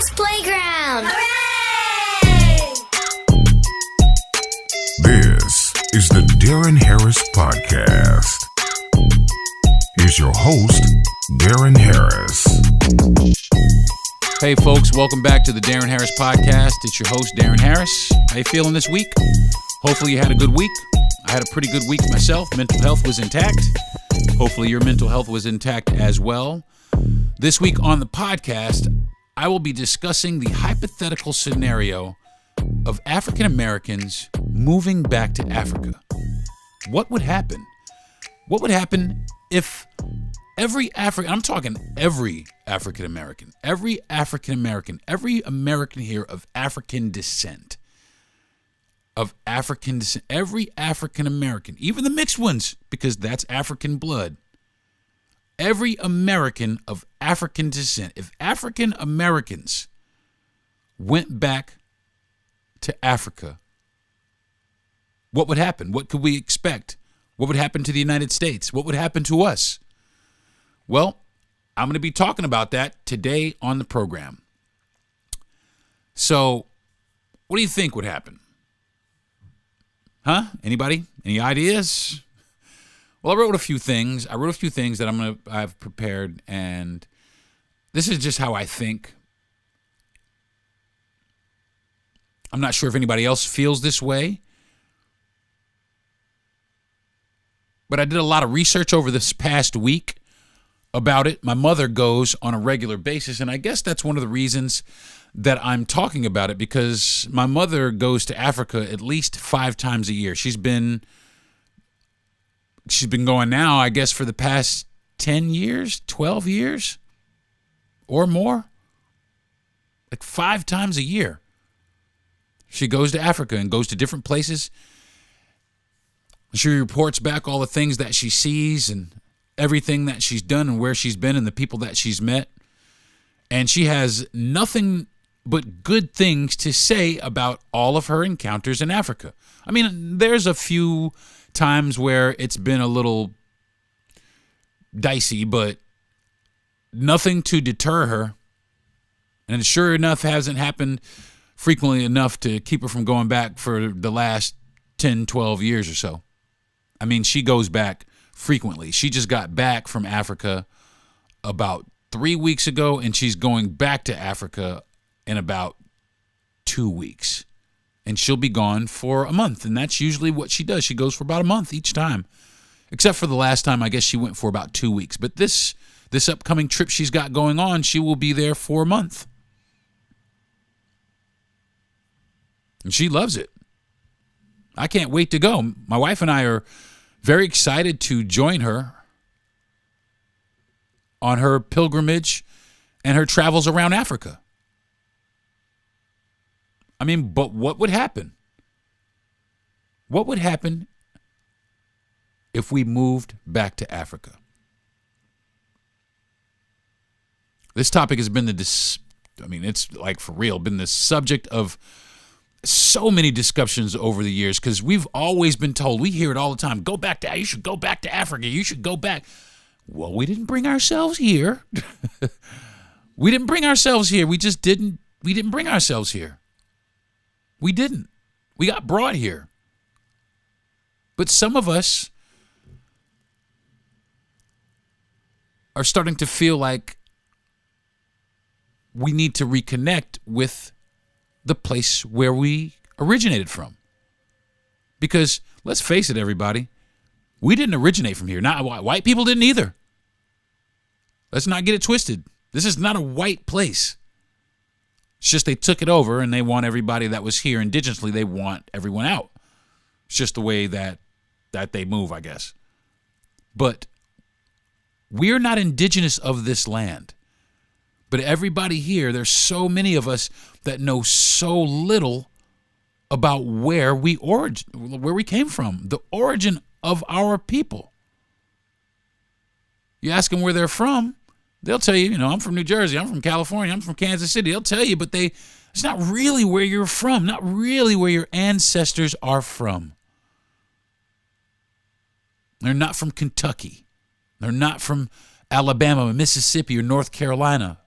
Harris Playground. Hooray! This is the Deron Harris Podcast. Here's your host, Deron Harris. Hey folks, welcome back to the Deron Harris Podcast. It's your host, Deron Harris. How you feeling this week? Hopefully you had a good week. I had a pretty good week myself. Mental health was intact. Hopefully your mental health was intact as well. This week on the podcast, I will be discussing the hypothetical scenario of African Americans moving back to Africa. What would happen? What would happen if every African American, every American here of African descent, every African American, even the mixed ones, because that's African blood, every American of African descent, if African Americans went back to Africa, what would happen? What could we expect? What would happen to the United States? What would happen to us? Well, I'm going to be talking about that today on the program. So, what do you think would happen? Huh? Anybody? Any ideas? Well, I wrote a few things that I've prepared, and this is just how I think. I'm not sure if anybody else feels this way, but I did a lot of research over this past week about it. My mother goes on a regular basis, and I guess that's one of the reasons that I'm talking about it, because my mother goes to Africa at least 5 times a year. She's been going now, I guess, for the past 10 years, 12 years or more. Like 5 times a year. She goes to Africa and goes to different places. She reports back all the things that she sees and everything that she's done and where she's been and the people that she's met. And she has nothing but good things to say about all of her encounters in Africa. I mean, there's a few times where it's been a little dicey, but nothing to deter her. And sure enough, hasn't happened frequently enough to keep her from going back for the last 10, 12 years or so. I mean, she goes back frequently. She just got back from Africa about 3 weeks ago, and she's going back to Africa in about 2 weeks. And she'll be gone for a month, and that's usually what she does. She goes for about a month each time, except for the last time, I guess she went for about 2 weeks. But this upcoming trip she's got going on, she will be there for a month. And she loves it. I can't wait to go. My wife and I are very excited to join her on her pilgrimage and her travels around Africa. I mean, but what would happen? What would happen if we moved back to Africa? This topic has been it's like for real, been the subject of so many discussions over the years, because we've always been told, we hear it all the time, you should go back to Africa, you should go back. Well, we didn't bring ourselves here. We didn't bring ourselves here. We didn't bring ourselves here. We didn't. We got brought here. But some of us are starting to feel like we need to reconnect with the place where we originated from. Because let's face it, everybody, we didn't originate from here. Not white people didn't either. Let's not get it twisted. This is not a white place. It's just they took it over and they want everybody that was here indigenously, they want everyone out. It's just the way that they move, I guess. But we're not indigenous of this land. But everybody here, there's so many of us that know so little about where we came from, the origin of our people. You ask them where they're from, they'll tell you, I'm from New Jersey, I'm from California, I'm from Kansas City. They'll tell you, but it's not really where you're from, not really where your ancestors are from. They're not from Kentucky. They're not from Alabama, Mississippi, or North Carolina.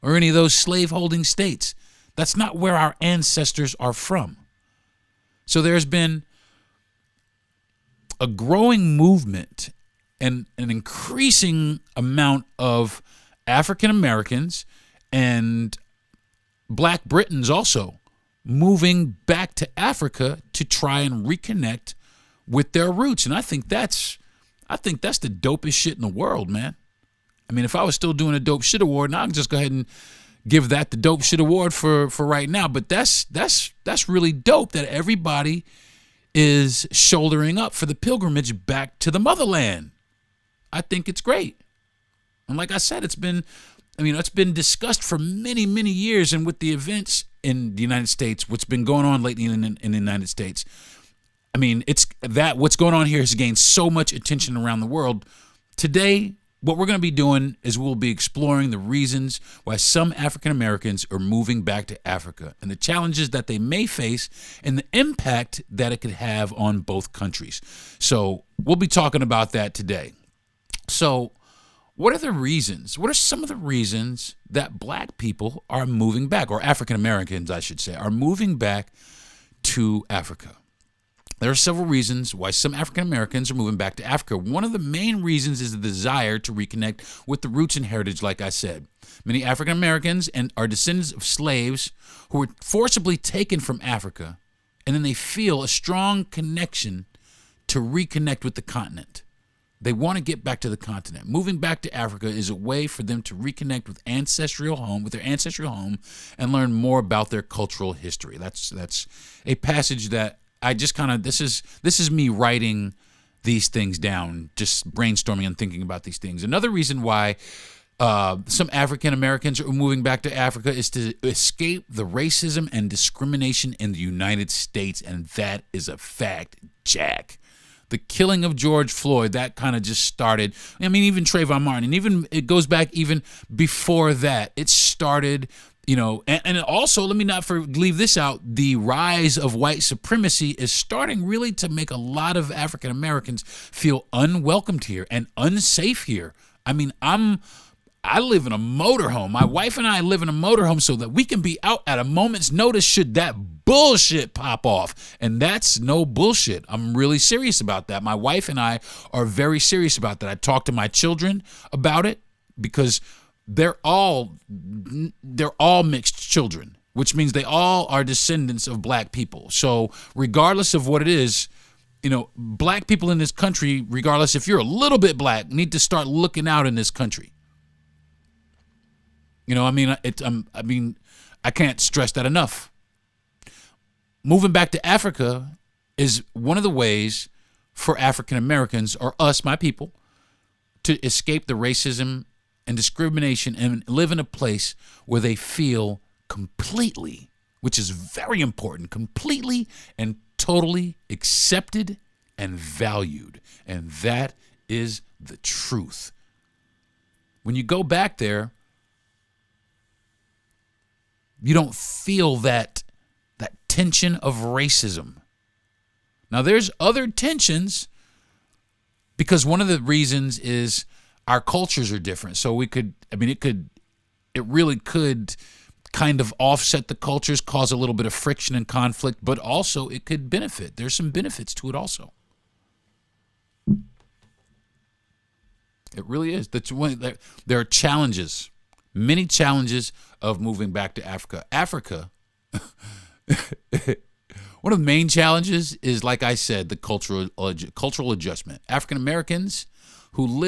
or any of those slave-holding states. That's not where our ancestors are from. So there's been a growing movement and an increasing amount of African Americans and Black Britons also moving back to Africa to try and reconnect with their roots. And I think that's the dopest shit in the world, man. I mean, if I was still doing a dope shit award, now I can just go ahead and give that the dope shit award for right now. But that's really dope that everybody is shouldering up for the pilgrimage back to the motherland. I think it's great. And like I said, it's been discussed for many, many years. And with the events in the United States, what's been going on lately in the United States, I mean, what's going on here has gained so much attention around the world. Today, what we're going to be doing is we'll be exploring the reasons why some African Americans are moving back to Africa and the challenges that they may face and the impact that it could have on both countries. So we'll be talking about that today. So what are the reasons? What are some of the reasons that Black people are moving back, or African Americans, I should say, are moving back to Africa? There are several reasons why some African Americans are moving back to Africa. One of the main reasons is the desire to reconnect with the roots and heritage, like I said. Many African Americans are descendants of slaves who were forcibly taken from Africa, and then they feel a strong connection to reconnect with the continent. They want to get back to the continent. Moving back to Africa is a way for them to reconnect with their ancestral home, and learn more about their cultural history. That's a passage that I just kind of, this is me writing these things down, just brainstorming and thinking about these things. Another reason why some African Americans are moving back to Africa is to escape the racism and discrimination in the United States, and that is a fact, Jack. The killing of George Floyd, that kind of just started. I mean, even Trayvon Martin, and even it goes back even before that. It started, and also, let me not leave this out, the rise of white supremacy is starting really to make a lot of African Americans feel unwelcomed here and unsafe here. I mean, I live in a motorhome. My wife and I live in a motorhome so that we can be out at a moment's notice should that bullshit pop off. And that's no bullshit. I'm really serious about that. My wife and I are very serious about that. I talk to my children about it because they're all mixed children, which means they all are descendants of Black people. So regardless of what it is, Black people in this country, regardless if you're a little bit Black, need to start looking out in this country. I can't stress that enough. Moving back to Africa is one of the ways for African Americans, or us, my people, to escape the racism and discrimination and live in a place where they feel completely, which is very important, completely and totally accepted and valued. And that is the truth. When you go back there, you don't feel that tension of racism. Now, there's other tensions because one of the reasons is our cultures are different. So it really could kind of offset the cultures, cause a little bit of friction and conflict, but also it could benefit. There's some benefits to it also. It really is. There are challenges, many challenges of moving back to Africa. Africa, one of the main challenges is, like I said, the cultural adjustment. African Americans who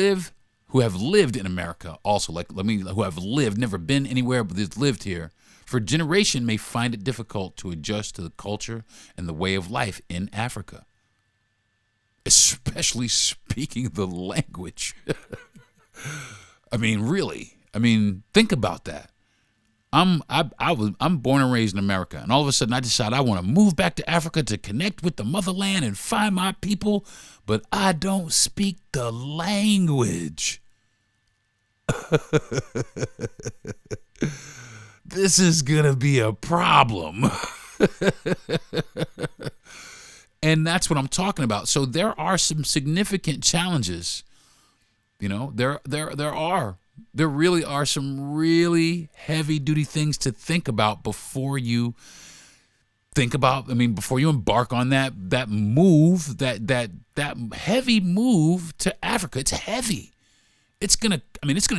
have lived in America, also who have lived, never been anywhere but they've lived here for a generation, may find it difficult to adjust to the culture and the way of life in Africa, especially speaking the language. I mean, really. I mean, think about that. I'm born and raised in America, and all of a sudden I decide I want to move back to Africa to connect with the motherland and find my people, but I don't speak the language. This is gonna be a problem. And that's what I'm talking about. So there are some significant challenges. There are. There really are some really heavy-duty things to think about before you before you embark on that move, that heavy move to Africa. It's heavy. It's gonna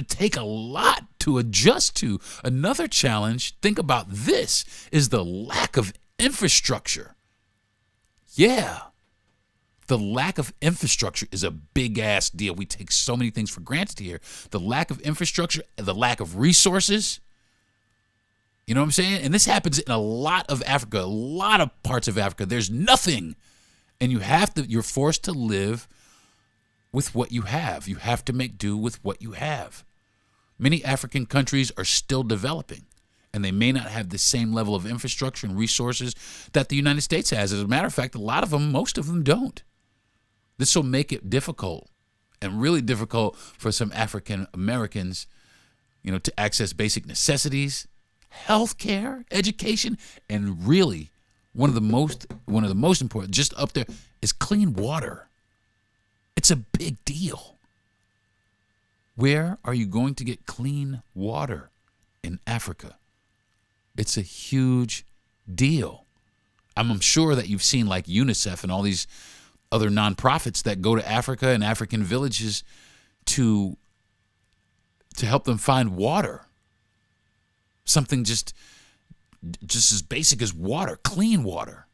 take a lot to adjust to. Another challenge, think about this, is the lack of infrastructure. Yeah. The lack of infrastructure is a big-ass deal. We take so many things for granted here. The lack of infrastructure, the lack of resources. You know what I'm saying? And this happens in a lot of Africa, a lot of parts of Africa. There's nothing. And you're forced to live with what you have. You have to make do with what you have. Many African countries are still developing, and they may not have the same level of infrastructure and resources that the United States has. As a matter of fact, most of them don't. This will make it difficult, and really difficult for some African Americans, to access basic necessities, healthcare, education, and really one of the most important, just up there, is clean water. It's a big deal. Where are you going to get clean water in Africa? It's a huge deal. I'm sure that you've seen like UNICEF and all these other nonprofits that go to Africa and African villages to help them find water. Something just as basic as water, clean water,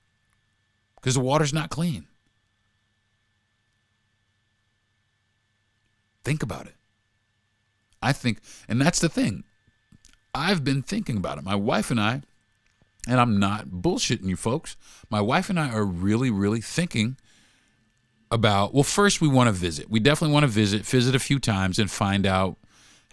because the water's not clean. Think about it. And that's the thing. I've been thinking about it. My wife and I, and I'm not bullshitting you folks, my wife and I are really, really thinking about, well, first we want to visit. We definitely want to visit a few times and find out,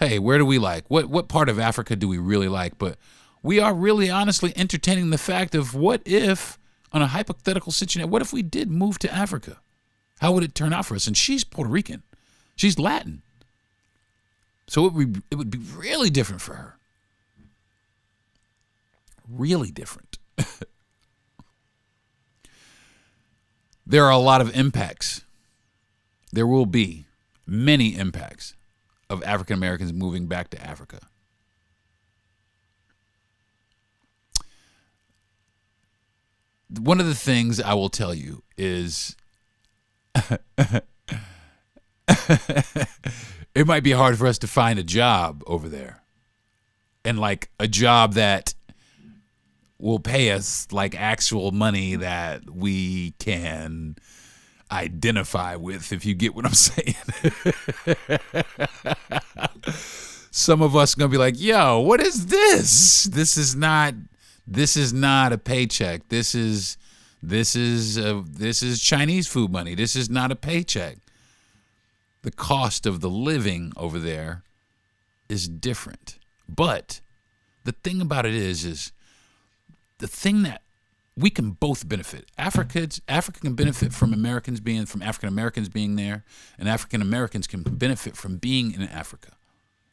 hey, where do we like? What part of Africa do we really like? But we are really honestly entertaining the fact of what if, on a hypothetical situation, what if we did move to Africa? How would it turn out for us? And she's Puerto Rican. She's Latin. So it would be really different for her. Really different. There are a lot of impacts. There will be many impacts of African Americans moving back to Africa. One of the things I will tell you is it might be hard for us to find a job over there, and like a job that will pay us like actual money that we can identify with, if you get what I'm saying. Some of us are gonna be like, yo, what is this? This is not a paycheck. This is Chinese food money. This is not a paycheck. The cost of the living over there is different. But the thing about it is the thing that we can both benefit. Africa can benefit from African Americans being there, and African Americans can benefit from being in Africa.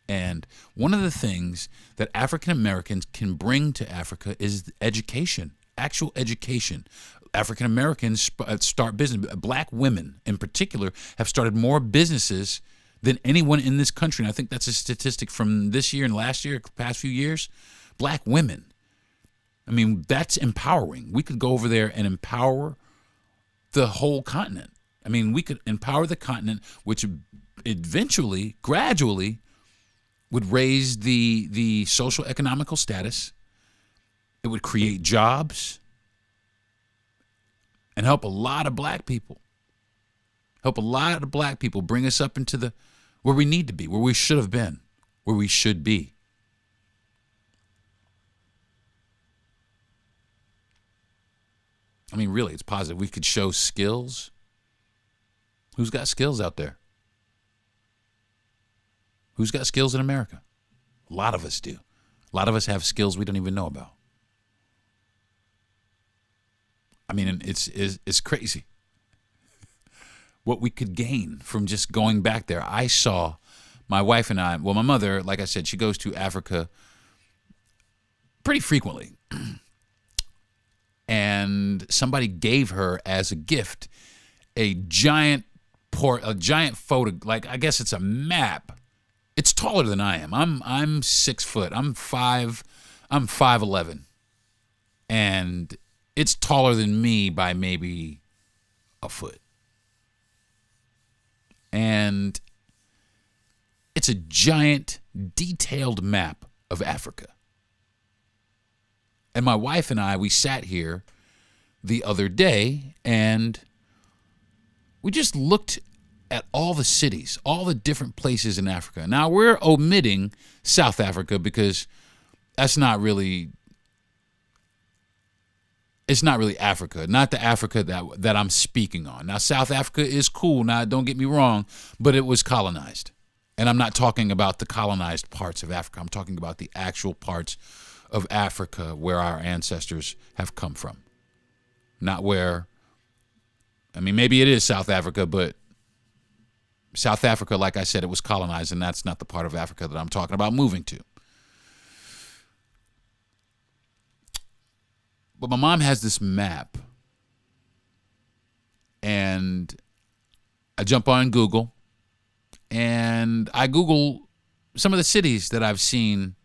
And one of the things that African Americans can bring to Africa is education, actual education. African Americans start business. Black women, in particular, have started more businesses than anyone in this country. And I think that's a statistic from this year and last year, past few years. Black women. I mean, that's empowering. We could go over there and empower the whole continent. I mean, we could empower the continent, which eventually, gradually, would raise the social economical status. It would create jobs and help a lot of black people. Bring us up into where we need to be, where we should have been, where we should be. I mean, really, it's positive. We could show skills. Who's got skills out there? Who's got skills in America? A lot of us do. A lot of us have skills we don't even know about. I mean, it's crazy what we could gain from just going back there. I saw my wife and I, well, my mother, like I said, she goes to Africa pretty frequently. And somebody gave her as a gift a giant photo, like I guess it's a map, It's taller than I am. I'm 6 foot. I'm 5'11", and it's taller than me by maybe a foot. And it's a giant, detailed map of Africa. And my wife and I, we sat here the other day, and we just looked at all the cities, all the different places in Africa. Now, we're omitting South Africa because that's not really, it's not really Africa, not the Africa that I'm speaking on. Now, South Africa is cool. Now, don't get me wrong, but it was colonized. And I'm not talking about the colonized parts of Africa. I'm talking about the actual parts of Africa where our ancestors have come from. Not where, I mean, maybe it is South Africa, but South Africa, like I said, it was colonized, and that's not the part of Africa that I'm talking about moving to. But my mom has this map, and I jump on Google, and I Google some of the cities that I've seen,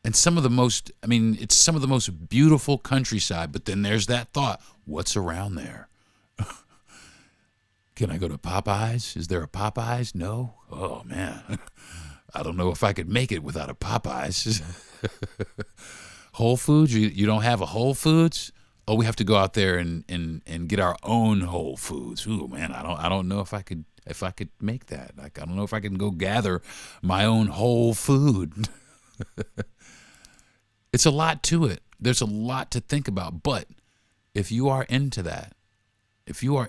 and some of the most, I mean, it's some of the most beautiful countryside, but then there's that thought, what's around there? Can I go to Popeyes? Is there a Popeyes? No? Oh, man. I don't know if I could make it without a Popeyes. Whole Foods? You don't have a Whole Foods? Oh, we have to go out there and get our own Whole Foods. Ooh, man, I don't know if I could make that. Like, I don't know if I can go gather my own whole food. It's a lot to it. There's a lot to think about. But if you are into that, if you are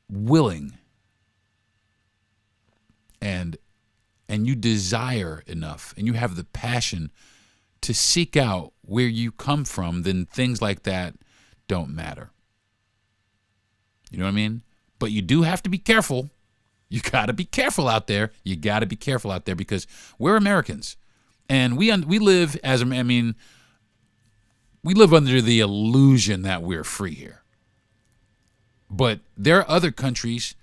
willing and you desire enough and you have the passion to seek out where you come from, then things like that don't matter. You know what I mean? But you do have to be careful. You got to be careful out there. You got to be careful out there because we're Americans. And we live as, I mean, we live under the illusion that we're free here. But there are other countries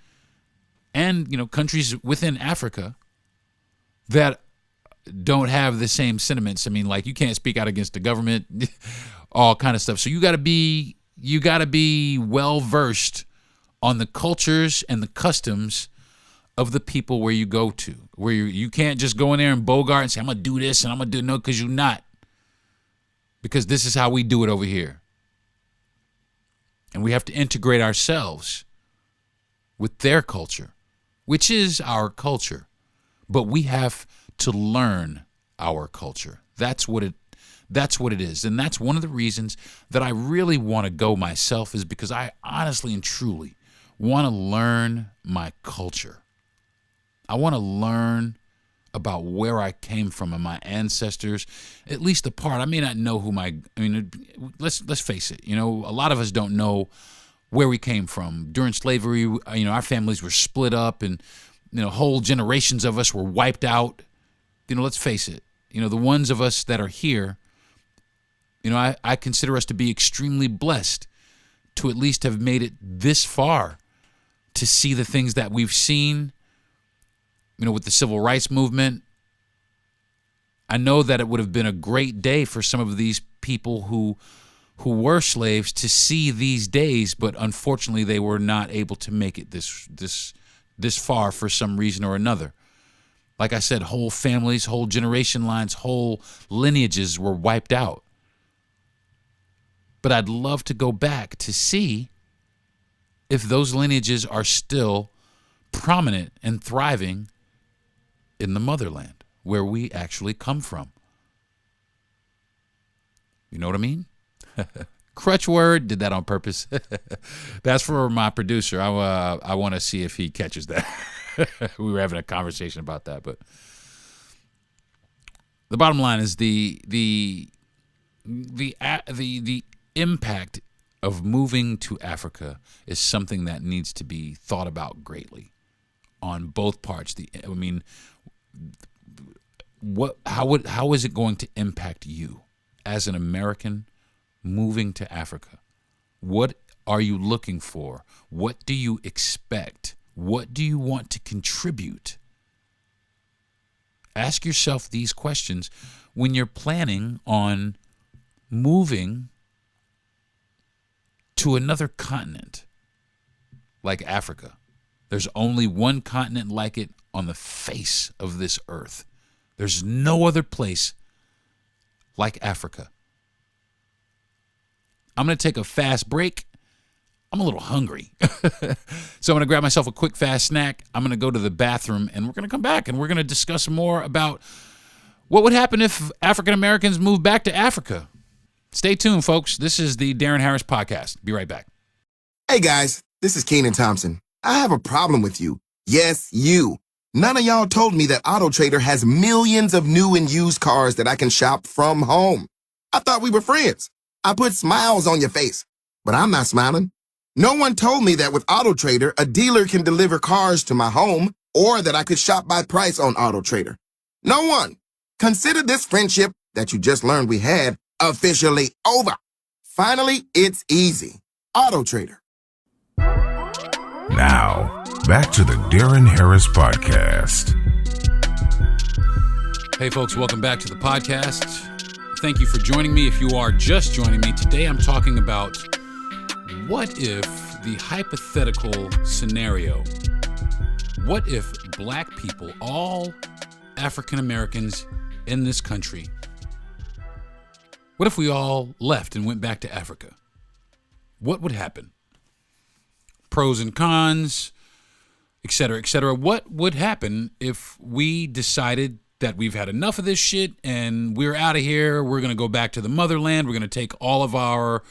and, you know, countries within Africa that don't have the same sentiments. I mean, like, you can't speak out against the government, all kind of stuff. So you got to be well versed on the cultures and the customs of the people where you go to, where you can't just go in there and bogart and say, I'm going to do this and I'm going to do no, because you're not. Because this is how we do it over here. And we have to integrate ourselves with their culture, which is our culture. But we have to learn our culture. That's what it is. And that's one of the reasons that I really want to go myself, is because I honestly and truly want to learn my culture. I want to learn about where I came from and my ancestors, at least a part. I may not know let's face it. You know, a lot of us don't know where we came from. During slavery, you know, our families were split up and, you know, whole generations of us were wiped out. You know, let's face it. You know, the ones of us that are here, you know, I consider us to be extremely blessed to at least have made it this far, to see the things that we've seen. You know, with the civil rights movement, I know that it would have been a great day for some of these people who were slaves to see these days, but unfortunately they were not able to make it this far for some reason or another. Like I said, whole families, whole generation lines, whole lineages were wiped out. But I'd love to go back to see if those lineages are still prominent and thriving in the motherland where we actually come from. You know what I mean? Crutch word, did that on purpose. That's for my producer. I want to see if he catches that. We were having a conversation about that, but the bottom line is the impact of moving to Africa is something that needs to be thought about greatly on both parts. How is it going to impact you as an American moving to Africa? What are you looking for? What do you expect What do you want to contribute? Ask yourself these questions when you're planning on moving to another continent like Africa. There's only one continent like it on the face of this earth. There's no other place like Africa. I'm going to take a fast break. I'm a little hungry. So I'm going to grab myself a quick, fast snack. I'm going to go to the bathroom, and we're going to come back, and we're going to discuss more about what would happen if African Americans moved back to Africa. Stay tuned, folks. This is the Deron Harris Podcast. Be right back. Hey, guys. This is Keenan Thompson. I have a problem with you. Yes, you. None of y'all told me that AutoTrader has millions of new and used cars that I can shop from home. I thought we were friends. I put smiles on your face, but I'm not smiling. No one told me that with AutoTrader, a dealer can deliver cars to my home or that I could shop by price on AutoTrader. No one. Consider this friendship that you just learned we had officially over. Finally, it's easy. AutoTrader. Now, back to the Deron Harris Podcast. Hey, folks, welcome back to the podcast. Thank you for joining me. If you are just joining me, today I'm talking about what if the hypothetical scenario, what if black people, all African Americans in this country, what if we all left and went back to Africa? What would happen? Pros and cons, et cetera, et cetera. What would happen if we decided that we've had enough of this shit and we're out of here? We're going to go back to the motherland. We're going to take all of our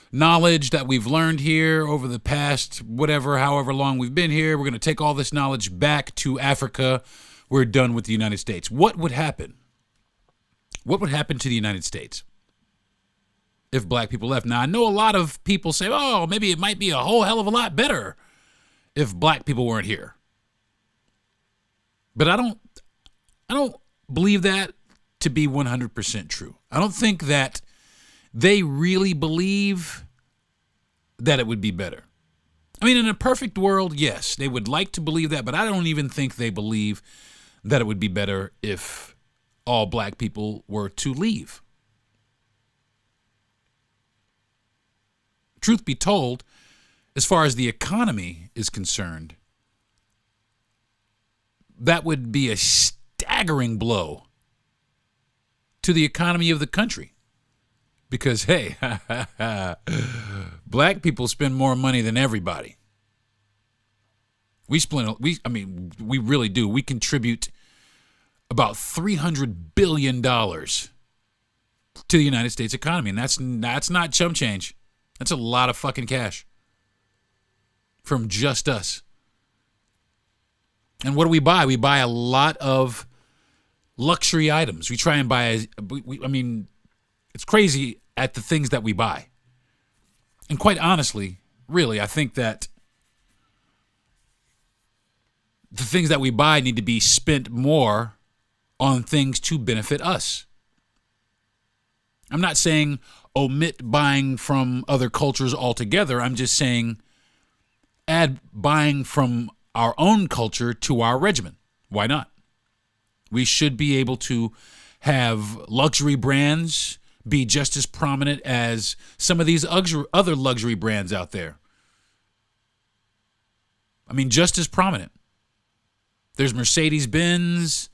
knowledge that we've learned here over the past however long we've been here. We're going to take all this knowledge back to Africa. We're done with the United States. What would happen? What would happen to the United States if black people left? Now, I know a lot of people say, oh, maybe it might be a whole hell of a lot better if black people weren't here. But I don't believe that to be 100% true. I don't think that they really believe that it would be better. I mean, in a perfect world, yes, they would like to believe that, but I don't even think they believe that it would be better if all black people were to leave. Truth be told, as far as the economy is concerned, that would be a staggering blow to the economy of the country. Because, hey, black people spend more money than everybody. We really do. We contribute about $300 billion to the United States economy. And that's not chump change. That's a lot of fucking cash from just us. And what do we buy? We buy a lot of luxury items. We try and buy, it's crazy at the things that we buy. And quite honestly, really, I think that the things that we buy need to be spent more on things to benefit us. I'm not saying omit buying from other cultures altogether. I'm just saying add buying from our own culture to our regimen. Why not? We should be able to have luxury brands be just as prominent as some of these other luxury brands out there. I mean, just as prominent. There's Mercedes-Benz.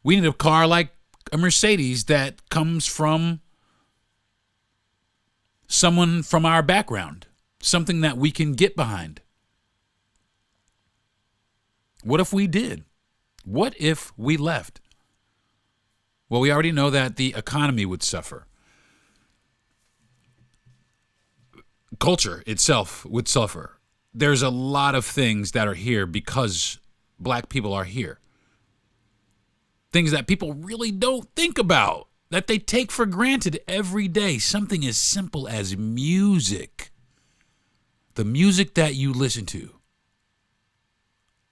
We need a car like a Mercedes that comes from someone from our background, something that we can get behind. What if we did? What if we left? Well, we already know that the economy would suffer. Culture itself would suffer. There's a lot of things that are here because black people are here. Things that people really don't think about, that they take for granted every day. Something as simple as music. The music that you listen to.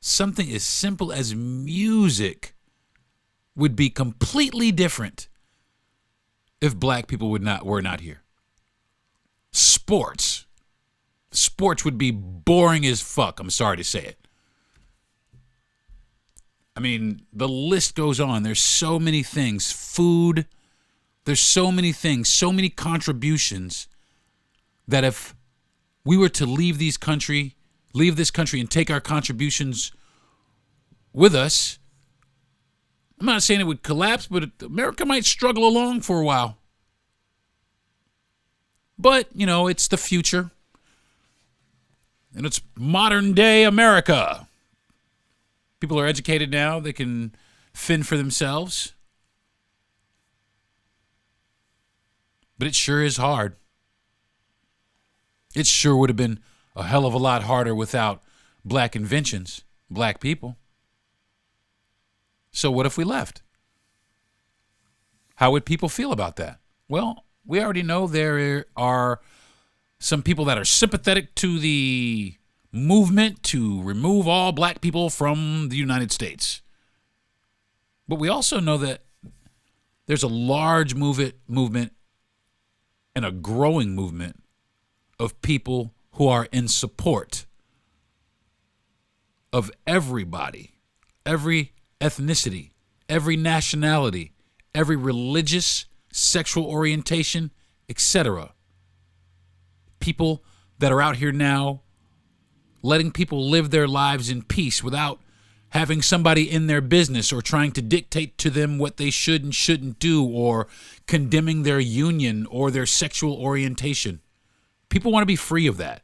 Something as simple as music would be completely different if black people were not here. Sports would be boring as fuck. I'm sorry to say it. I mean, the list goes on. There's so many things. Food. There's so many things, so many contributions that if we were to leave this country and take our contributions with us, I'm not saying it would collapse, but America might struggle along for a while. But, it's the future. And it's modern day America. People are educated now. They can fend for themselves. But it sure is hard. It sure would have been a hell of a lot harder without black inventions, black people. So what if we left? How would people feel about that? Well, we already know there are some people that are sympathetic to the movement to remove all black people from the United States. But we also know that there's a large movement and a growing movement of people who are in support of everybody, every ethnicity, every nationality, every religious, sexual orientation, etc. People that are out here now letting people live their lives in peace without having somebody in their business or trying to dictate to them what they should and shouldn't do or condemning their union or their sexual orientation. People want to be free of that.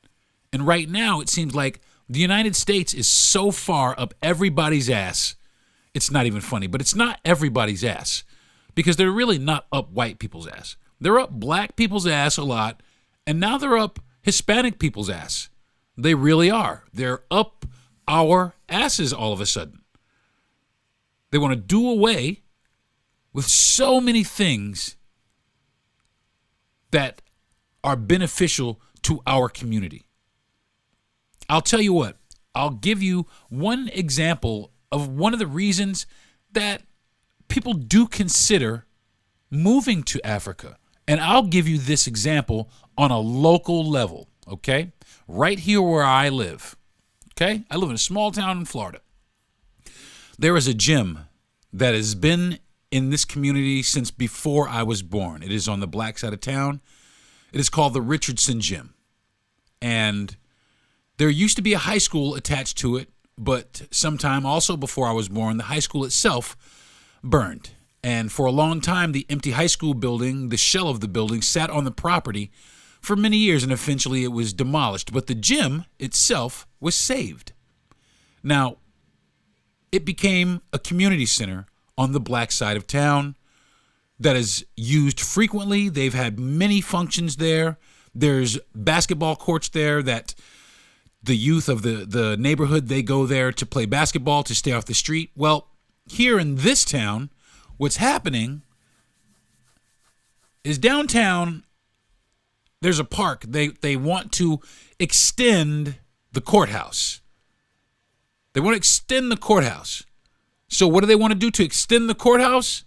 And right now, it seems like the United States is so far up everybody's ass. It's not even funny, but it's not everybody's ass because they're really not up white people's ass. They're up black people's ass a lot, and now they're up Hispanic people's ass. They really are. They're up our asses all of a sudden. They want to do away with so many things that are beneficial to our community. I'll tell you what, I'll give you one example of one of the reasons that people do consider moving to Africa. And I'll give you this example on a local level, okay? Right here where I live. Okay? I live in a small town in Florida. There is a gym that has been in this community since before I was born. It is on the black side of town. It is called the Richardson Gym. And there used to be a high school attached to it, but sometime also before I was born, the high school itself burned. And for a long time, the empty high school building, the shell of the building, sat on the property for many years, and eventually it was demolished. But the gym itself was saved. Now, it became a community center on the black side of town that is used frequently. They've had many functions there. There's basketball courts there that the youth of the neighborhood, they go there to play basketball, to stay off the street. Well, here in this town, what's happening is downtown, there's a park. They want to extend the courthouse. They want to extend the courthouse. So what do they want to do to extend the courthouse?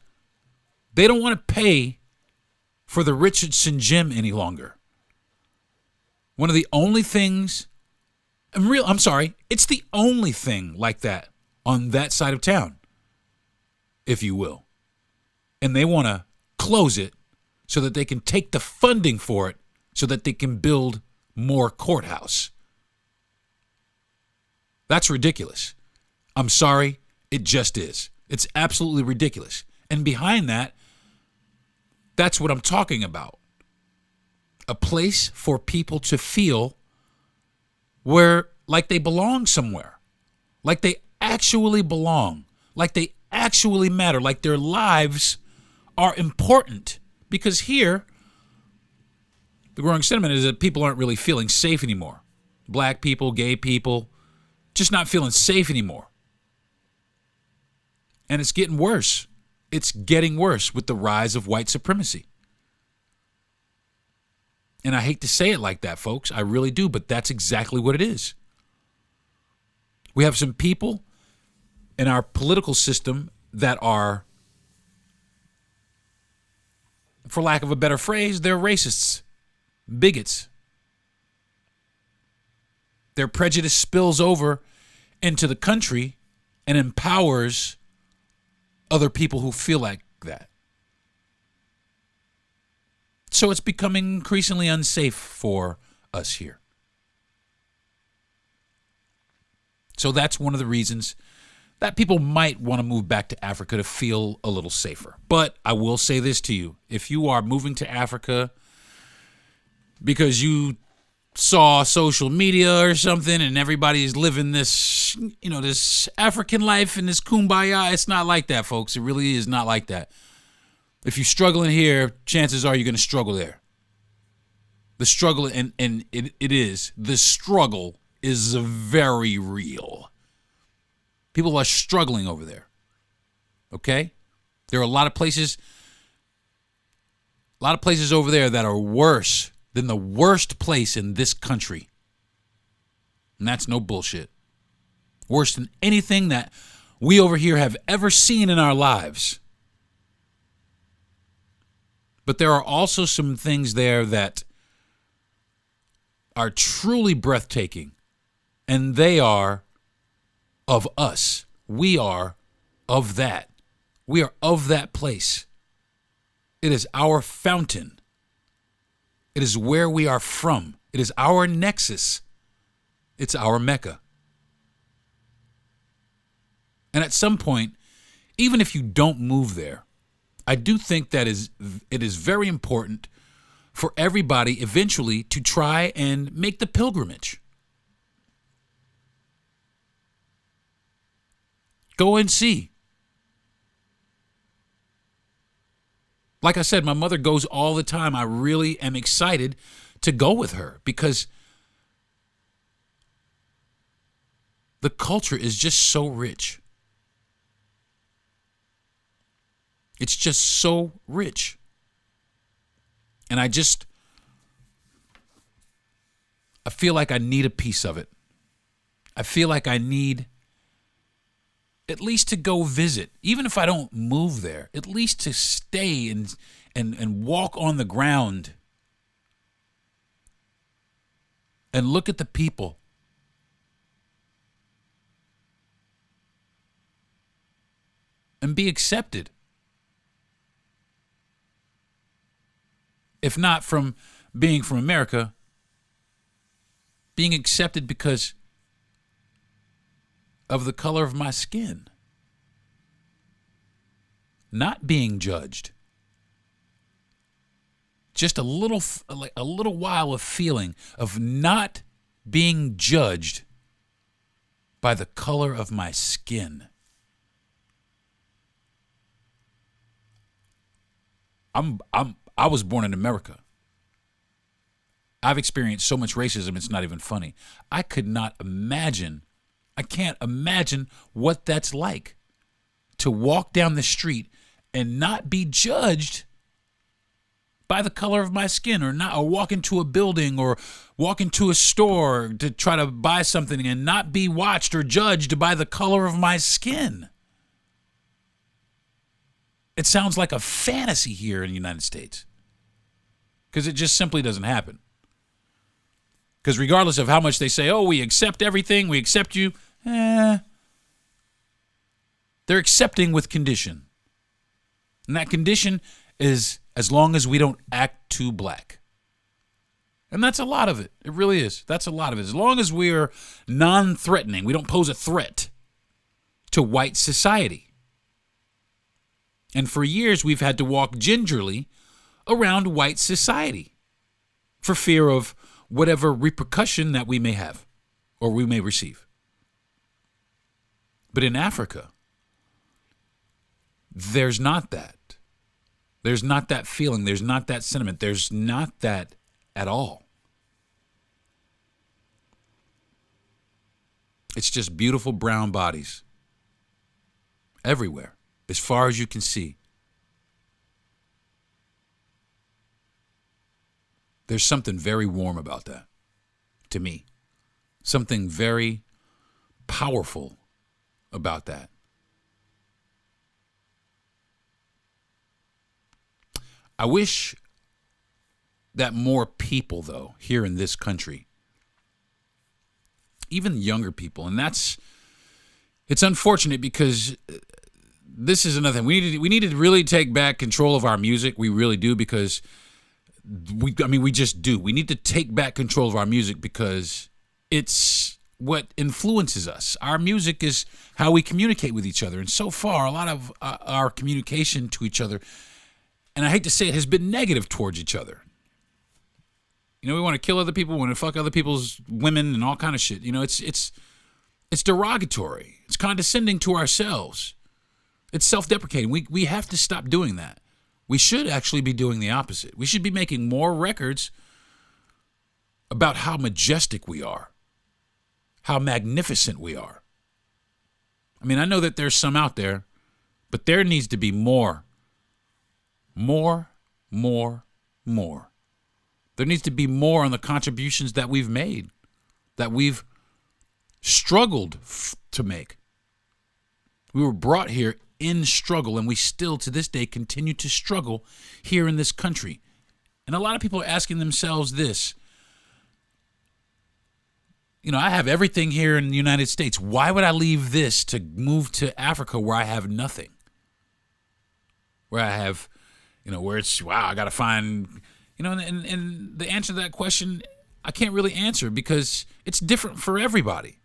They don't want to pay for the Richardson Gym any longer. One of the only things, it's the only thing like that on that side of town, if you will. And they want to close it so that they can take the funding for it so that they can build more courthouse. That's ridiculous. I'm sorry, it just is. It's absolutely ridiculous. And behind that, that's what I'm talking about. A place for people to feel like they belong somewhere, like they actually belong, like they actually matter, like their lives are important. Because here, the growing sentiment is that people aren't really feeling safe anymore. Black people, gay people, just not feeling safe anymore. And it's getting worse. It's getting worse with the rise of white supremacy. And I hate to say it like that, folks. I really do, but that's exactly what it is. We have some people in our political system that are, for lack of a better phrase, they're racists, bigots. Their prejudice spills over into the country, and empowers other people who feel like that. So it's becoming increasingly unsafe for us here. So that's one of the reasons that people might want to move back to Africa to feel a little safer. But I will say this to you. If you are moving to Africa because you saw social media or something and everybody's living this, this African life and this kumbaya, it's not like that, folks. It really is not like that. If you're struggling here, chances are you're going to struggle there. The struggle, and the struggle is very real. People are struggling over there. Okay? There are a lot of places over there that are worse than the worst place in this country. And that's no bullshit. Worse than anything that we over here have ever seen in our lives. But there are also some things there that are truly breathtaking. And they are of us. We are of that. We are of that place. It is our fountain. It is where we are from. It is our nexus. It's our Mecca. And at some point, even if you don't move there, I do think that it is very important for everybody eventually to try and make the pilgrimage. Go and see. Like I said, my mother goes all the time. I really am excited to go with her because the culture is just so rich. It's just so rich. And I feel like I need a piece of it. I feel like I need at least to go visit, even if I don't move there, at least to stay and walk on the ground and look at the people. And be accepted. If not from being from America, being accepted because of the color of my skin. Not being judged. Just a little while of feeling of not being judged by the color of my skin. I was born in America. I've experienced so much racism, it's not even funny. I can't imagine what that's like to walk down the street and not be judged by the color of my skin, or walk into a building or walk into a store to try to buy something and not be watched or judged by the color of my skin. It sounds like a fantasy here in the United States because it just simply doesn't happen. Because regardless of how much they say, oh, we accept everything, we accept you, they're accepting with condition. And that condition is as long as we don't act too black. And that's a lot of it. It really is. That's a lot of it. As long as we're non-threatening, we don't pose a threat to white society. And for years, we've had to walk gingerly around white society for fear of whatever repercussion that we may have or we may receive. But in Africa, there's not that. There's not that feeling. There's not that sentiment. There's not that at all. It's just beautiful brown bodies everywhere, as far as you can see. There's something very warm about that, to me. Something very powerful about that. I wish that more people, though, here in this country, even younger people, and It's unfortunate because this is another thing. We need to really take back control of our music. We really do, because we just do. We need to take back control of our music because it's what influences us. Our music is how we communicate with each other. And so far, a lot of our communication to each other, and I hate to say it, has been negative towards each other. We want to kill other people, we want to fuck other people's women and all kind of shit. It's derogatory. It's condescending to ourselves. It's self-deprecating. We have to stop doing that. We should actually be doing the opposite. We should be making more records about how majestic we are, how magnificent we are. I know that there's some out there, but there needs to be more. More. There needs to be more on the contributions that we've made, that we've struggled to make. We were brought here in struggle, and we still to this day continue to struggle here in this country. And a lot of people are asking themselves this. I have everything here in the United States. Why would I leave this to move to Africa where I have nothing? Where I have, where it's, wow, I got to find, and the answer to that question, I can't really answer because it's different for everybody.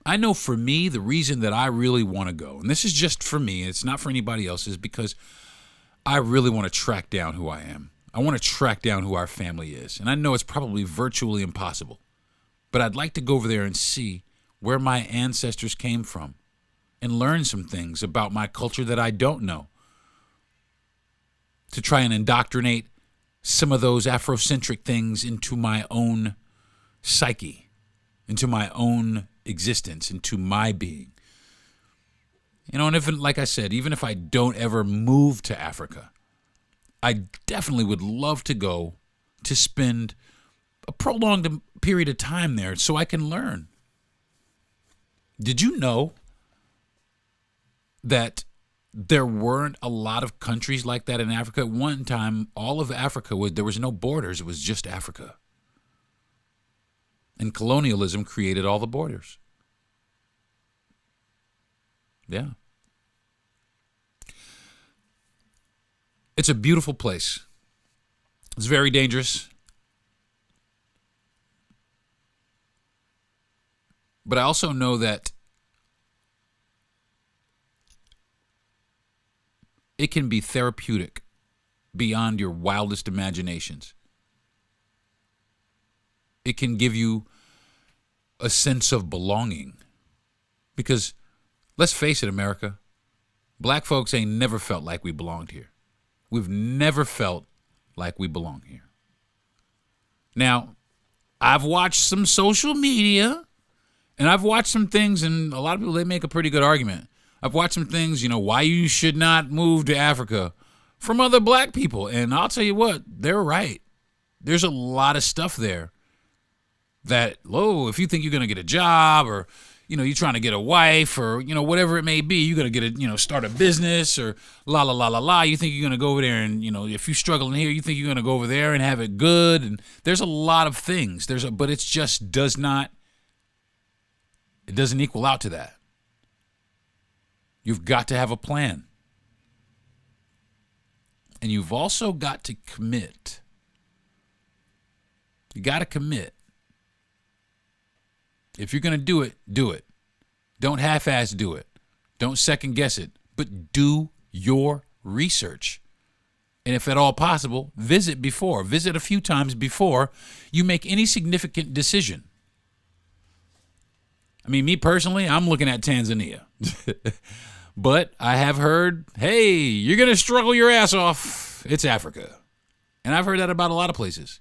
I know for me, the reason that I really want to go, and this is just for me, it's not for anybody else, is because I really want to track down who I am. I want to track down who our family is. And I know it's probably virtually impossible, but I'd like to go over there and see where my ancestors came from and learn some things about my culture that I don't know, to try and indoctrinate some of those Afrocentric things into my own psyche, into my own existence, into my being. And if, like I said, even if I don't ever move to Africa, I definitely would love to go to spend a prolonged period of time there so I can learn. Did you know that there weren't a lot of countries like that in Africa? At one time, all of Africa there was no borders. It was just Africa. And colonialism created all the borders. Yeah. It's a beautiful place. It's very dangerous. But I also know that it can be therapeutic beyond your wildest imaginations. It can give you a sense of belonging. Because, let's face it, America, black folks ain't never felt like we belonged here. We've never felt like we belong here. Now, I've watched some social media, and I've watched some things, and a lot of people, they make a pretty good argument. I've watched some things, why you should not move to Africa from other black people. And I'll tell you what, they're right. There's a lot of stuff there that, if you think you're going to get a job, or, you're trying to get a wife, or, whatever it may be, you're going to get start a business, or you think you're going to go over there and, if you're struggling here, you think you're going to go over there and have it good. And there's a lot of things. But it just it doesn't equal out to that. You've got to have a plan. And you've also got to commit. You got to commit. If you're going to do it, do it. Don't half-ass do it. Don't second guess it. But do your research. And if at all possible, visit a few times before you make any significant decision. Me personally, I'm looking at Tanzania. But I have heard, hey, you're going to struggle your ass off. It's Africa. And I've heard that about a lot of places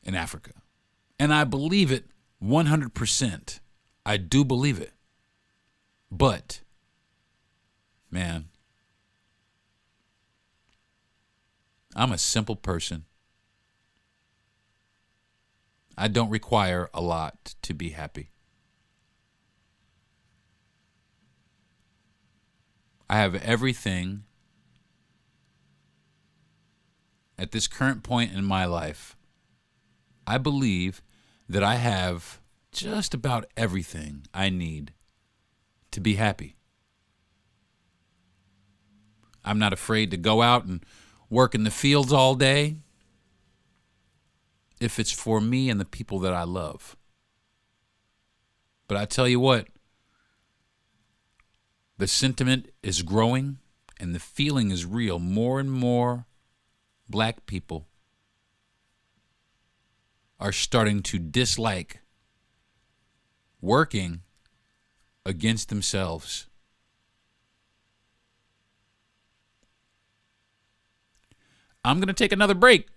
in Africa. And I believe it 100%. I do believe it. But, man, I'm a simple person. I don't require a lot to be happy. I have everything at this current point in my life. I believe that I have just about everything I need to be happy. I'm not afraid to go out and work in the fields all day if it's for me and the people that I love. But I tell you what, the sentiment is growing and the feeling is real. More and more black people are starting to dislike working against themselves. I'm going to take another break.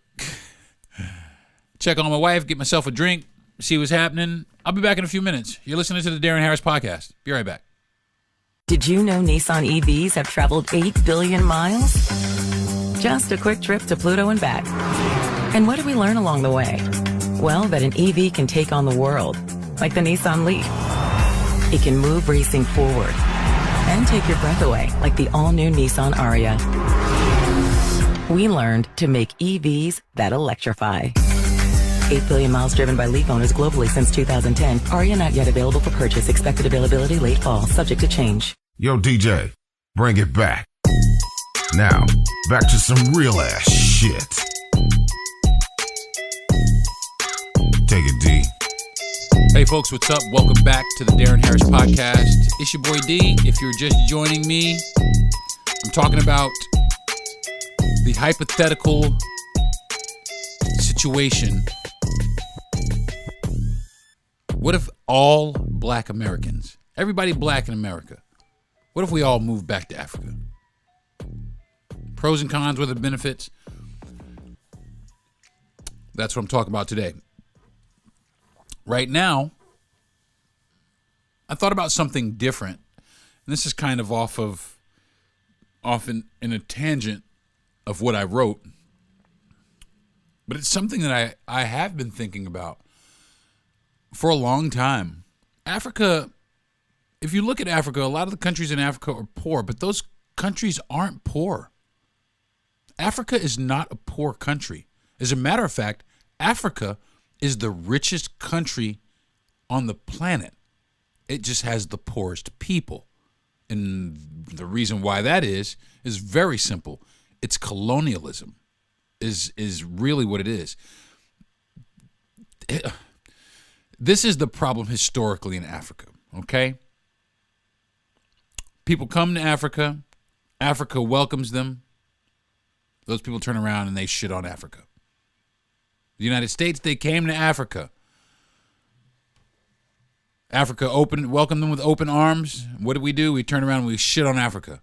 Check on my wife, get myself a drink, see what's happening. I'll be back in a few minutes. You're listening to the Deron Harris Podcast. Be right back. Did you know Nissan EVs have traveled 8 billion miles? Just a quick trip to Pluto and back. And what did we learn along the way? Well, that an EV can take on the world, like the Nissan Leaf. It can move racing forward and take your breath away, like the all-new Nissan Ariya. We learned to make EVs that electrify. 8 billion miles driven by Leaf owners globally since 2010. Ariya not yet available for purchase. Expected availability late fall, subject to change. Yo, DJ, bring it back. Now, back to some real ass shit. Take it, D. Hey, folks, what's up? Welcome back to the Deron Harris Podcast. It's your boy D. If you're just joining me, I'm talking about the hypothetical situation. What if all black Americans, everybody black in America, what if we all moved back to Africa? Pros and cons, what are the benefits? That's what I'm talking about today. Right now, I thought about something different. And this is kind of often in a tangent of what I wrote. But it's something that I have been thinking about for a long time. Africa, if you look at Africa, a lot of the countries in Africa are poor, but those countries aren't poor. Africa is not a poor country. As a matter of fact, Africa is the richest country on the planet. It just has the poorest people. And the reason why that is very simple. It's colonialism is really what it is. This is the problem historically in Africa, okay? People come to Africa. Africa welcomes them. Those people turn around and they shit on Africa. The United States, they came to Africa. Africa welcomed them with open arms. What do? We turn around and we shit on Africa.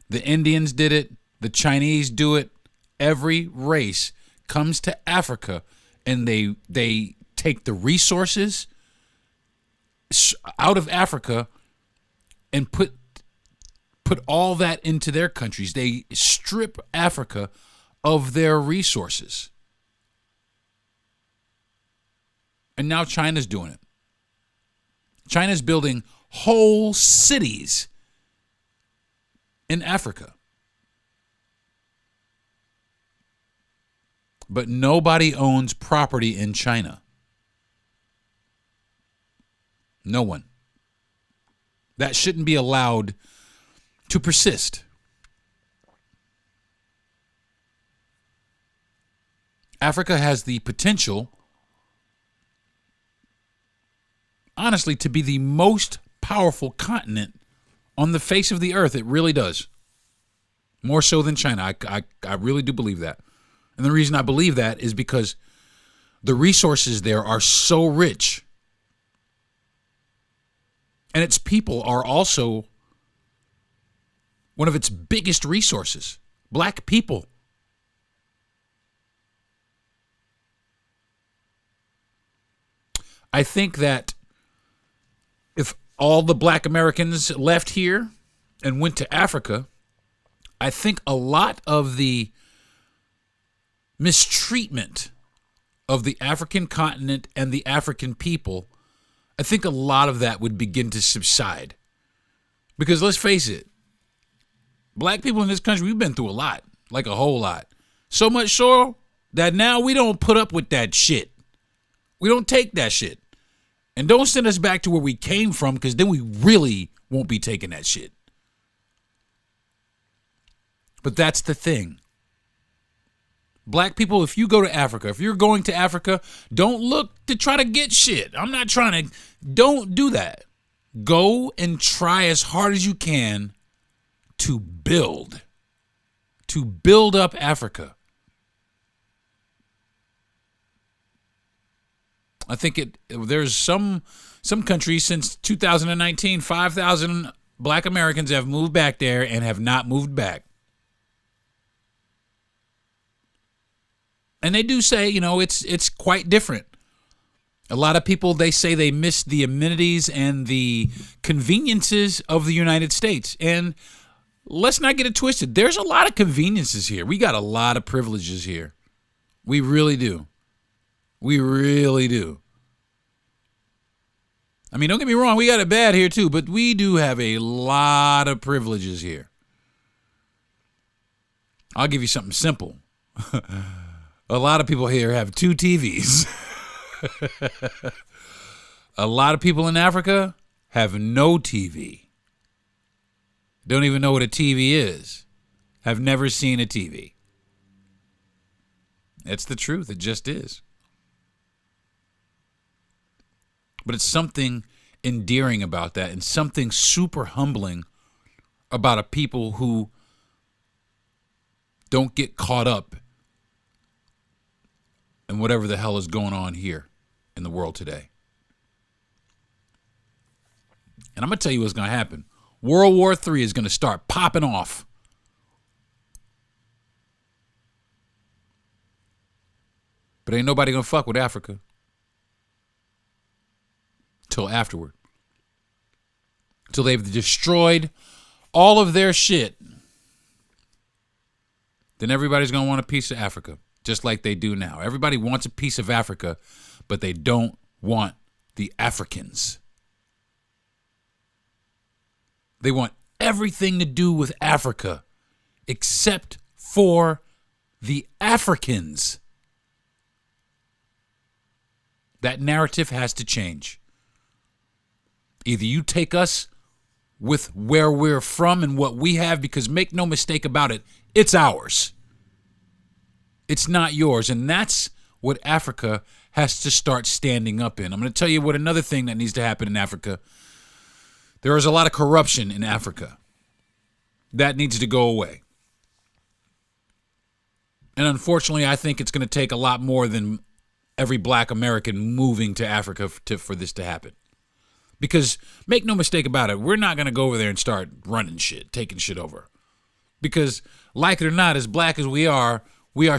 The Indians did it. The Chinese do it. Every race comes to Africa and they take the resources out of Africa and put all that into their countries. They strip Africa of their resources. And now China's doing it. China's building whole cities in Africa. But nobody owns property in China. No one. That shouldn't be allowed to persist. Africa has the potential, honestly, to be the most powerful continent on the face of the earth. It really does. More so than China. I really do believe that. And the reason I believe that is because the resources there are so rich. And its people are also one of its biggest resources. Black people. I think that if all the black Americans left here and went to Africa, I think a lot of the mistreatment of the African continent and the African people, I think a lot of that would begin to subside. Because let's face it, black people in this country, we've been through a lot, like a whole lot. So much so that now we don't put up with that shit. We don't take that shit. And don't send us back to where we came from, because then we really won't be taking that shit. But that's the thing. Black people, if you go to Africa, if you're going to Africa, don't look to try to get shit. I'm not trying to. Don't do that. Go and try as hard as you can to build up Africa. I think there's some countries since 2019, 5,000 black Americans have moved back there and have not moved back. And they do say, it's quite different. A lot of people, they say they miss the amenities and the conveniences of the United States. And let's not get it twisted. There's a lot of conveniences here. We got a lot of privileges here. We really do. We really do. I mean, don't get me wrong. We got it bad here too, but we do have a lot of privileges here. I'll give you something simple. A lot of people here have 2 TVs. A lot of people in Africa have no TV. Don't even know what a TV is. Have never seen a TV. It's the truth. It just is. But it's something endearing about that and something super humbling about a people who don't get caught up in whatever the hell is going on here in the world today. And I'm going to tell you what's going to happen. World War III is going to start popping off. But ain't nobody going to fuck with Africa till afterward. Till they've destroyed all of their shit. Then everybody's going to want a piece of Africa, just like they do now. Everybody wants a piece of Africa, but they don't want the Africans. They want everything to do with Africa except for the Africans. That narrative has to change. Either you take us with where we're from and what we have, because make no mistake about it, it's ours. It's not yours. And that's what Africa has to start standing up in. I'm going to tell you what another thing that needs to happen in Africa. There is a lot of corruption in Africa. That needs to go away. And unfortunately, I think it's going to take a lot more than every black American moving to Africa for this to happen. Because make no mistake about it, we're not going to go over there and start running shit, taking shit over. Because like it or not, as black as we are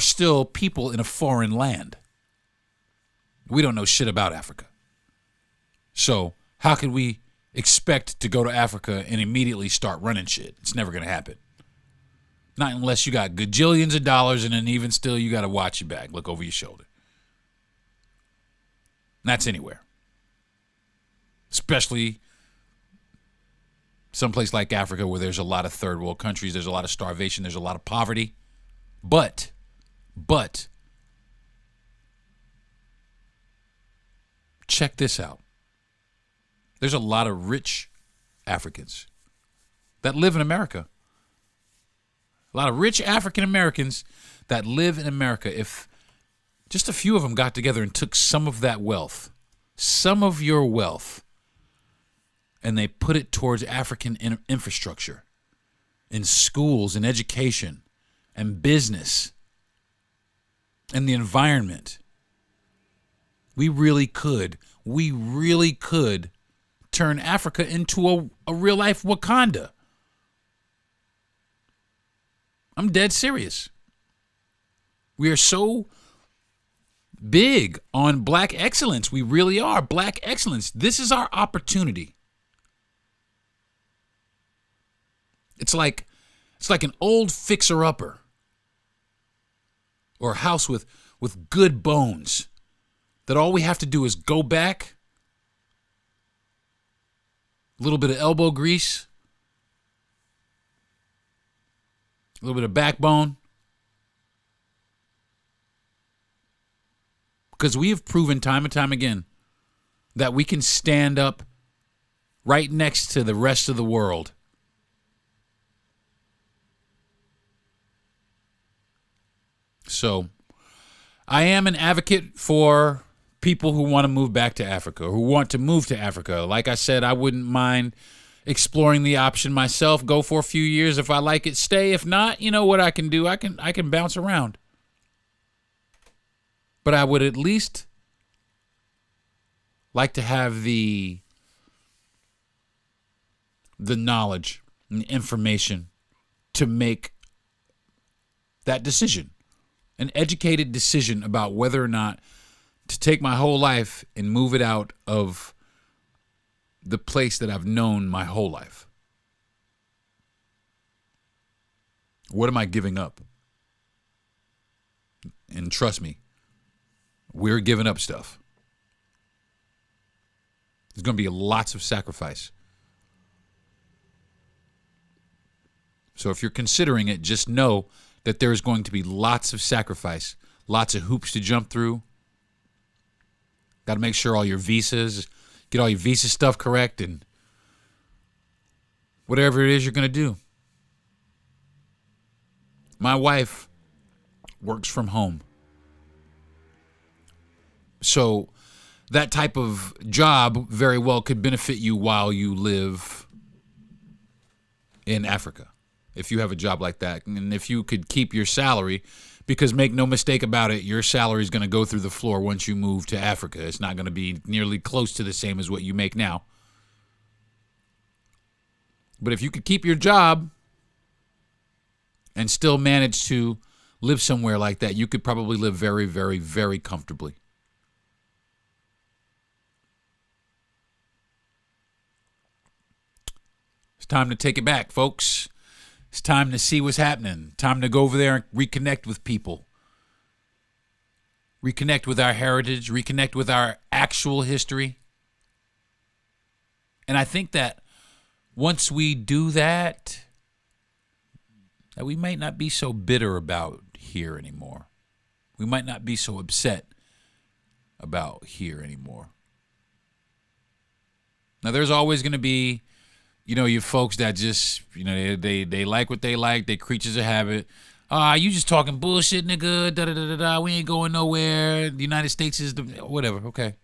still people in a foreign land. We don't know shit about Africa. So how could we expect to go to Africa and immediately start running shit? It's never going to happen. Not unless you got gajillions of dollars, and then even still you got to watch your back, look over your shoulder. And that's anywhere. Especially someplace like Africa where there's a lot of third world countries, there's a lot of starvation, there's a lot of poverty. But check this out. There's a lot of rich Africans that live in America. A lot of rich African Americans that live in America. If just a few of them got together and took some of that wealth, some of your wealth, and they put it towards African infrastructure, in schools and education and business and the environment, we really could turn Africa into a real life Wakanda. I'm dead serious. We are so big on black excellence. We really are. Black excellence. This is our opportunity. It's like an old fixer-upper or a house with good bones that all we have to do is go back, a little bit of elbow grease, a little bit of backbone. Because we have proven time and time again that we can stand up right next to the rest of the world. So I am an advocate for people who want to move back to Africa, who want to move to Africa. Like I said, I wouldn't mind exploring the option myself. Go for a few years. If I like it, stay. If not, you know what I can do? I can bounce around. But I would at least like to have the knowledge and information to make that decision. An educated decision about whether or not to take my whole life and move it out of the place that I've known my whole life. What am I giving up? And trust me, we're giving up stuff. There's going to be lots of sacrifice. So if you're considering it, just know that there is going to be lots of sacrifice, lots of hoops to jump through. Got to make sure all your visas, get all your visa stuff correct, and whatever it is you're going to do. My wife works from home. So that type of job very well could benefit you while you live in Africa. If you have a job like that, and if you could keep your salary, because make no mistake about it, your salary is going to go through the floor once you move to Africa. It's not going to be nearly close to the same as what you make now. But if you could keep your job and still manage to live somewhere like that, you could probably live very, very, very comfortably. It's time to take it back, folks. It's time to see what's happening. Time to go over there and reconnect with people. Reconnect with our heritage. Reconnect with our actual history. And I think that once we do that we might not be so bitter about here anymore. We might not be so upset about here anymore. Now, there's always going to be, you folks that just, they like what they like. They creatures of habit. You just talking bullshit, nigga. Da da da da da. We ain't going nowhere. The United States is the whatever. Okay,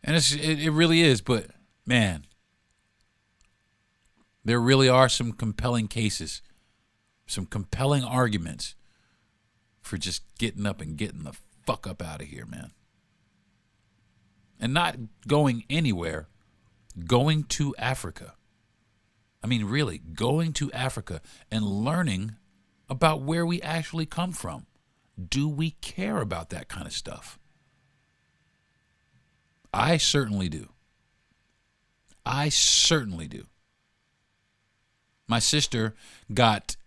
and it really is. But man, there really are some compelling cases, some compelling arguments for just getting up and getting the fuck up out of here, man, and not going anywhere. Going to Africa. I mean, really, going to Africa and learning about where we actually come from. Do we care about that kind of stuff? I certainly do. I certainly do. My sister got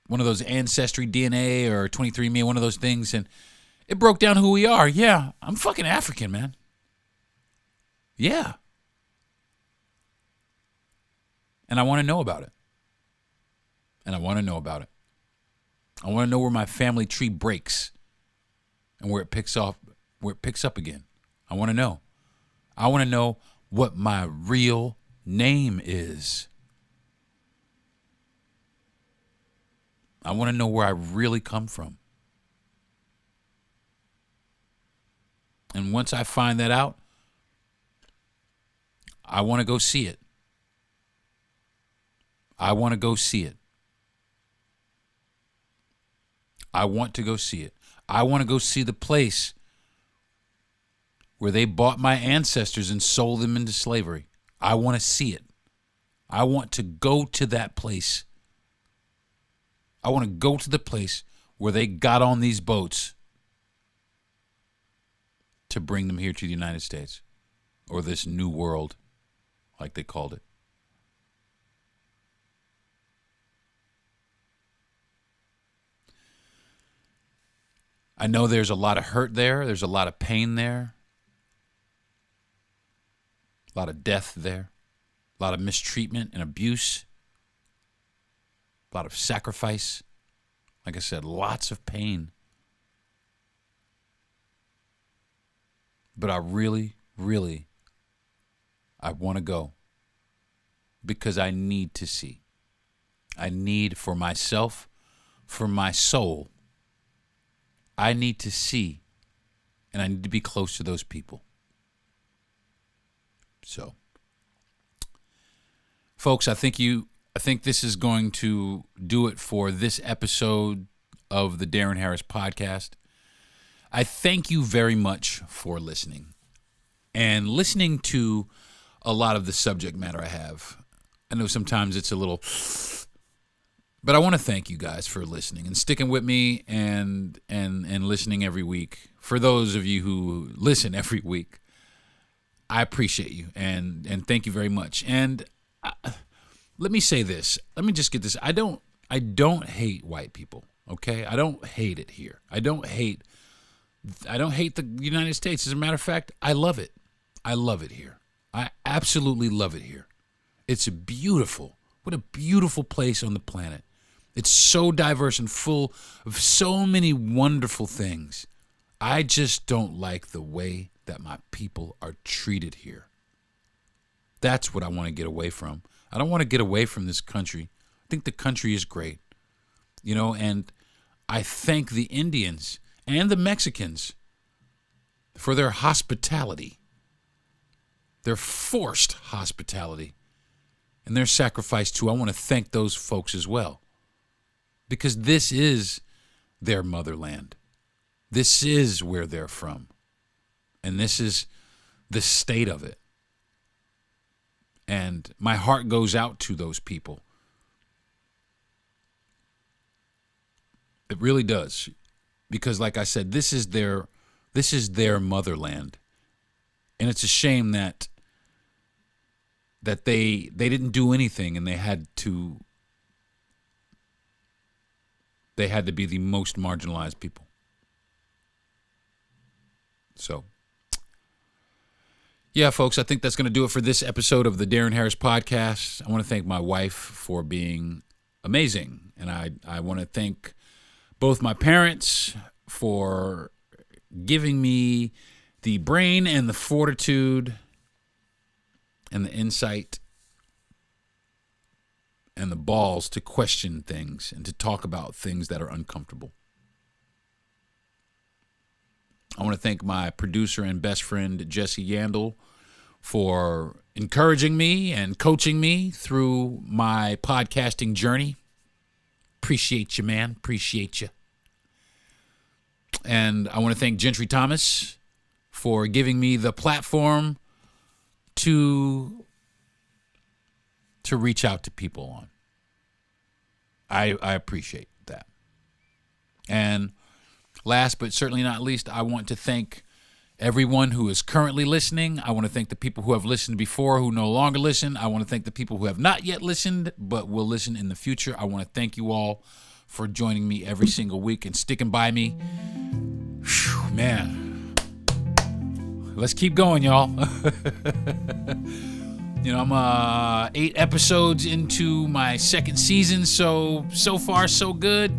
one of those Ancestry DNA or 23andMe, one of those things, and it broke down who we are. Yeah, I'm fucking African, man. Yeah. And I want to know about it. I want to know where my family tree breaks and where it picks up again. I want to know. I want to know what my real name is. I want to know where I really come from. And once I find that out, I want to go see it. I want to go see it. I want to go see it. I want to go see the place where they bought my ancestors and sold them into slavery. I want to see it. I want to go to that place. I want to go to the place where they got on these boats to bring them here to the United States, or this new world, like they called it. I know there's a lot of hurt there. There's a lot of pain there. A lot of death there. A lot of mistreatment and abuse. A lot of sacrifice. Like I said, lots of pain. But I really, really, I want to go. because I need to see. I need for myself, for my soul, I need to see, and I need to be close to those people. So, folks, I think this is going to do it for this episode of the Deron Harris Podcast. I thank you very much for listening and listening to a lot of the subject matter I have. I know sometimes it's a little, but I want to thank you guys for listening and sticking with me and listening every week. For those of you who listen every week, I appreciate you and thank you very much. And let me say this. Let me just get this. I don't hate white people. Okay, I don't hate it here. I don't hate the United States. As a matter of fact, I love it. I love it here. I absolutely love it here. It's beautiful. What a beautiful place on the planet. It's so diverse and full of so many wonderful things. I just don't like the way that my people are treated here. That's what I want to get away from. I don't want to get away from this country. I think the country is great. And I thank the Indians and the Mexicans for their hospitality, their forced hospitality, and their sacrifice too. I want to thank those folks as well, because this is their motherland. This is where they're from, and this is the state of it. And my heart goes out to those people. It really does. Because like I said, this is their motherland. And it's a shame that they didn't do anything and they had to be the most marginalized people. So, yeah, folks, I think that's going to do it for this episode of the Deron Harris Podcast. I want to thank my wife for being amazing. And I want to thank both my parents for giving me the brain and the fortitude and the insight and the balls to question things and to talk about things that are uncomfortable. I want to thank my producer and best friend, Jesse Yandel, for encouraging me and coaching me through my podcasting journey. Appreciate you, man. Appreciate you. And I want to thank Gentry Thomas for giving me the platform to reach out to people on. I appreciate that. And last but certainly not least, I want to thank everyone who is currently listening. I want to thank the people who have listened before who no longer listen. I want to thank the people who have not yet listened but will listen in the future. I want to thank you all for joining me every single week and sticking by me. Whew, man. Let's keep going, y'all. I'm 8 episodes into my second season, so far so good.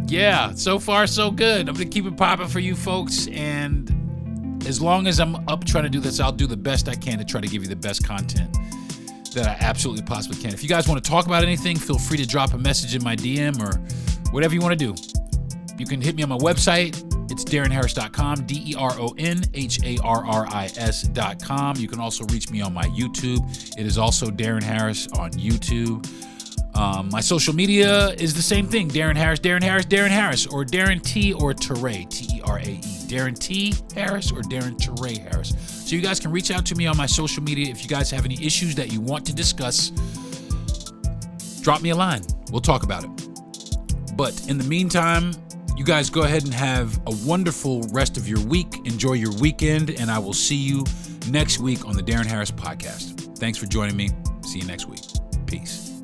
Yeah, so far so good. I'm going to keep it popping for you folks, and as long as I'm up trying to do this, I'll do the best I can to try to give you the best content that I absolutely possibly can. If you guys want to talk about anything, feel free to drop a message in my DM or whatever you want to do. You can hit me on my website. It's DeronHarris.com, DeronHarris.com. You can also reach me on my YouTube. It is also Deron Harris on YouTube. My social media is the same thing. Deron Harris, Deron Harris, Deron Harris, or Darren T or Teray, T-E-R-A-E. Darren T Harris or Darren Teray Harris. So you guys can reach out to me on my social media if you guys have any issues that you want to discuss. Drop me a line. We'll talk about it. But in the meantime, you guys go ahead and have a wonderful rest of your week. Enjoy your weekend, and I will see you next week on the Deron Harris Podcast. Thanks for joining me. See you next week. Peace.